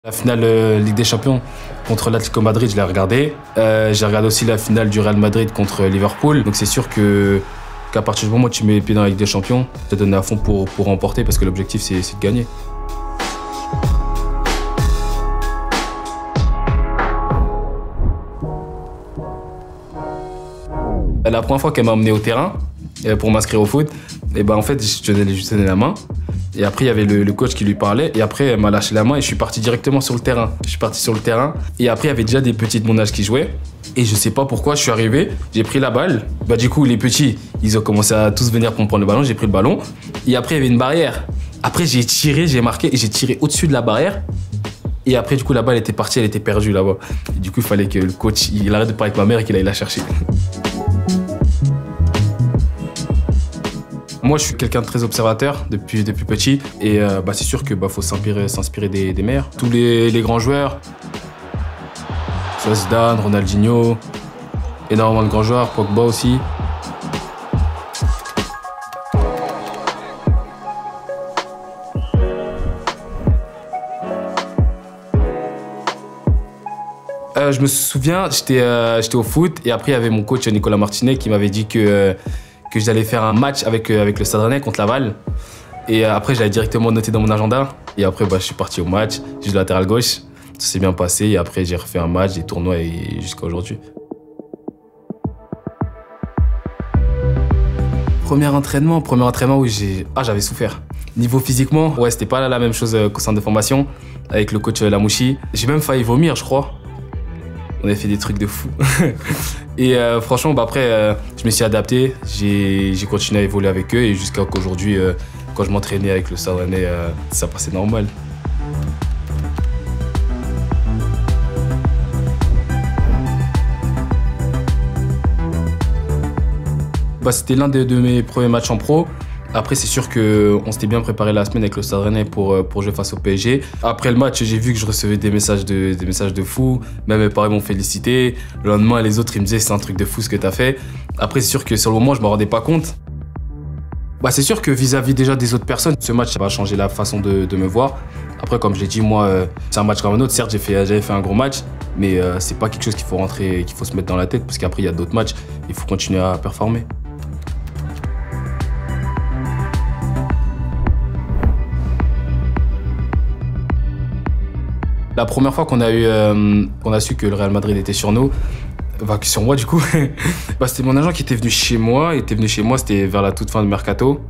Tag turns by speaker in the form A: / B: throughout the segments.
A: La finale Ligue des Champions contre l'Atlético Madrid, je l'ai regardé. J'ai regardé aussi la finale du Real Madrid contre Liverpool. Donc c'est sûr qu'à partir du moment où tu mets les pieds dans la Ligue des Champions, tu te donnes à fond pour remporter parce que l'objectif c'est de gagner. La première fois qu'elle m'a emmené au terrain pour m'inscrire au foot, et ben en fait je tenais la main. Et après, il y avait le coach qui lui parlait. Et après, elle m'a lâché la main et je suis parti directement sur le terrain. Je suis parti sur le terrain. Et après, il y avait déjà des petits de mon âge qui jouaient. Et je sais pas pourquoi, je suis arrivé, j'ai pris la balle. Bah, du coup, les petits, ils ont commencé à tous venir pour me prendre le ballon. J'ai pris le ballon. Et après, il y avait une barrière. Après, j'ai tiré, j'ai marqué et j'ai tiré au-dessus de la barrière. Et après, du coup, la balle était partie, elle était perdue là-bas. Et du coup, il fallait que le coach, il arrête de parler avec ma mère et qu'il aille la chercher. Moi, je suis quelqu'un de très observateur depuis petit et c'est sûr que faut s'inspirer des meilleurs. Tous les grands joueurs, soit Zidane, Ronaldinho, énormément de grands joueurs, Pogba aussi. Je me souviens, j'étais au foot et après il y avait mon coach Nicolas Martinet qui m'avait dit que j'allais faire un match avec le Stade Rennais contre Laval. Et après, je l'avais directement noté dans mon agenda. Et après, je suis parti au match. J'ai joué latéral gauche. Ça s'est bien passé. Et après, j'ai refait un match, des tournois et jusqu'à aujourd'hui. Premier entraînement où j'avais souffert. Niveau physiquement, ouais, c'était pas la même chose qu'au centre de formation avec le coach Lamouchi. J'ai même failli vomir, je crois. On a fait des trucs de fou. Et franchement, après, je me suis adapté. J'ai continué à évoluer avec eux et jusqu'à qu'aujourd'hui, quand je m'entraînais avec le Stade Rennais, ça passait normal. C'était l'un de mes premiers matchs en pro. Après, c'est sûr qu'on s'était bien préparé la semaine avec le Stade Rennais pour jouer face au PSG. Après le match, j'ai vu que je recevais des messages de fous. Même mes parents m'ont félicité. Le lendemain, les autres, ils me disaient c'est un truc de fou ce que t'as fait. Après, c'est sûr que sur le moment, je me rendais pas compte. C'est sûr que vis-à-vis déjà des autres personnes, ce match va changer la façon de me voir. Après, comme je l'ai dit, moi, c'est un match comme un autre. Certes, j'avais fait un gros match, mais c'est pas quelque chose qu'il faut se mettre dans la tête parce qu'après, il y a d'autres matchs. Il faut continuer à performer. La première fois qu'on a su que le Real Madrid était sur nous, sur moi du coup, c'était mon agent qui était venu chez moi. C'était vers la toute fin de mercato.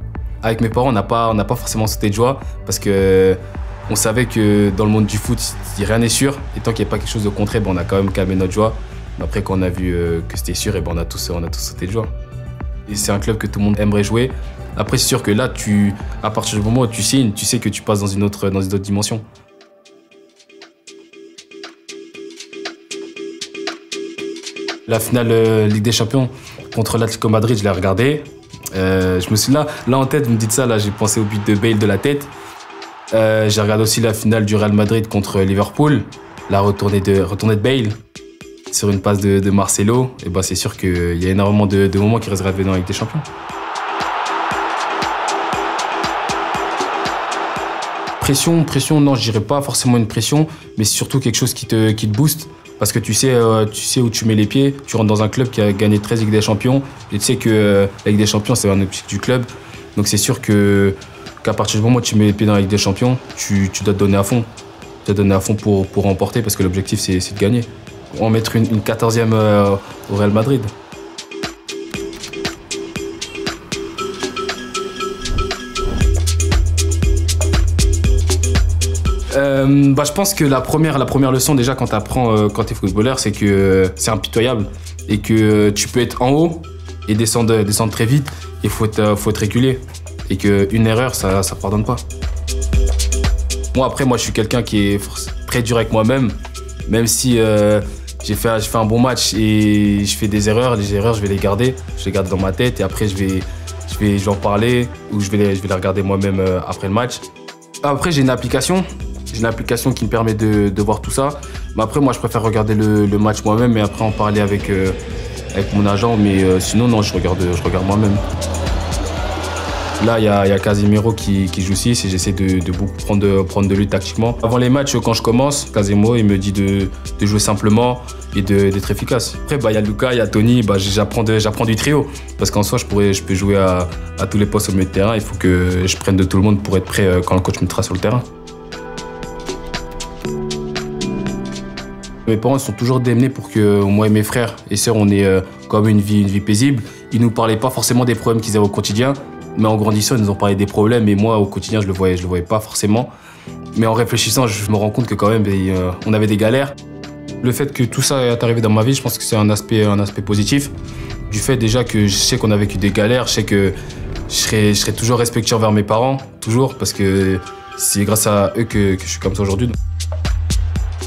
A: Avec mes parents, on n'a pas forcément sauté de joie parce que on savait que dans le monde du foot, rien n'est sûr. Et tant qu'il n'y a pas quelque chose de concret, on a quand même calmé notre joie. Mais après, quand on a vu que c'était sûr, on a tous sauté de joie. Et c'est un club que tout le monde aimerait jouer. Après, c'est sûr que là, à partir du moment où tu signes, tu sais que tu passes dans une autre dimension. La finale Ligue des Champions contre l'Atlético Madrid, je l'ai regardé. Je me suis là en tête, vous me dites ça, là j'ai pensé au but de Bale de la tête. J'ai regardé aussi la finale du Real Madrid contre Liverpool, la retournée de Bale sur une passe de Marcelo. Et c'est sûr qu'il y a énormément de moments qui restent gravés dans la Ligue des Champions. Pression, non, je dirais pas forcément une pression, mais c'est surtout quelque chose qui te booste. Parce que tu sais où tu mets les pieds, tu rentres dans un club qui a gagné 13 Ligues des Champions, et tu sais que la Ligue des Champions, c'est un objectif du club. Donc c'est sûr qu'à partir du moment où tu mets les pieds dans la Ligue des Champions, tu dois te donner à fond. Tu dois te donner à fond pour remporter, parce que l'objectif, c'est de gagner. On va mettre une 14e au Real Madrid. Je pense que la première leçon déjà quand tu apprends quand tu es footballeur, c'est que c'est impitoyable et que tu peux être en haut et descendre très vite. Il faut être régulier et qu'une erreur, ça pardonne pas. Moi, je suis quelqu'un qui est très dur avec moi-même. Même si j'ai fait un bon match et je fais des erreurs, les erreurs, je vais les garder. Je les garde dans ma tête et après, je vais en parler ou je vais les regarder moi-même après le match. Après, j'ai une application qui me permet de voir tout ça. Mais après, moi, je préfère regarder le match moi-même et après en parler avec mon agent. Mais sinon, non, je regarde moi-même. Là, il y a Casemiro qui joue 6 et j'essaie de beaucoup prendre de lui tactiquement. Avant les matchs, quand je commence, Casemiro, il me dit de jouer simplement et d'être efficace. Après, il y a Lucas, il y a Tony, j'apprends du trio. Parce qu'en soi, je peux jouer à tous les postes au milieu de terrain. Il faut que je prenne de tout le monde pour être prêt quand le coach me mettra sur le terrain. Mes parents sont toujours démenés pour que moi et mes frères et sœurs, on ait quand même une vie paisible. Ils nous parlaient pas forcément des problèmes qu'ils avaient au quotidien, mais en grandissant, ils nous ont parlé des problèmes. Et moi, au quotidien, je le voyais pas forcément. Mais en réfléchissant, je me rends compte que quand même, on avait des galères. Le fait que tout ça est arrivé dans ma vie, je pense que c'est un aspect positif. Du fait déjà que je sais qu'on a vécu des galères, je sais que je serai toujours respectueux envers mes parents, toujours, parce que c'est grâce à eux que je suis comme ça aujourd'hui.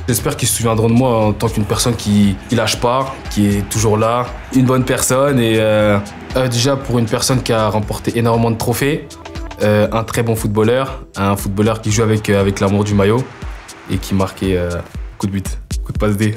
A: J'espère qu'ils se souviendront de moi en tant qu'une personne qui lâche pas, qui est toujours là, une bonne personne et déjà pour une personne qui a remporté énormément de trophées, un très bon footballeur, un footballeur qui joue avec l'amour du maillot et qui marquait coup de but, coup de passe D.